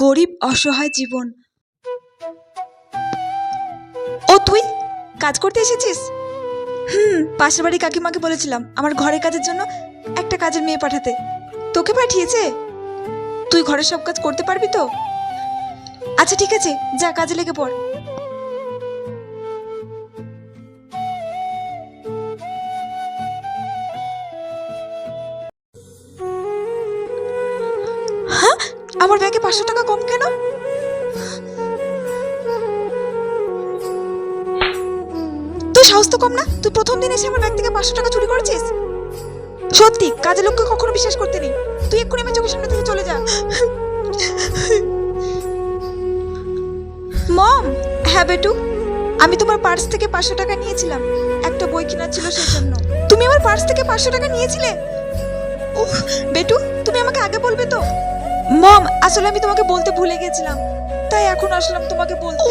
গরিব অসহায় জীবন। ও তুই কাজ করতে এসেছিস? পাশের বাড়ি কাকিমাকে বলেছিলাম আমার ঘরের কাজের জন্য একটা কাজের মেয়ে পাঠাতে। তোকে পাঠিয়েছে? তুই ঘরের সব কাজ করতে পারবি তো? আচ্ছা ঠিক আছে, যা কাজে লেগে পড়। হ্যাঁ, আমার ব্যাগে 500 টাকা কম কেন? তুই সাহস তো কম না, তুই প্রথম দিন এসে আমার ব্যাগ থেকে 500 টাকা চুরি করেছিস? সত্যি, কাজের লোককে কখনো বিশ্বাস করতে নেই। তুই এক্ষুনি আমার চোখের সামনে থেকে চলে যা। মম। হ্যাঁ বেটু, আমি তোমার পার্স থেকে 500 টাকা নিয়েছিলাম, একটা বই কেনার ছিল সেই জন্য। তুমি আমার পার্স থেকে 500 টাকা নিয়েছিলে? উফ বেটু, তুমি আমাকে আগে বলবে তো। মম, আসলে আমি তোমাকে বলতে ভুলে গেছিলাম, তাই এখন আসলাম তোমাকে বলতে।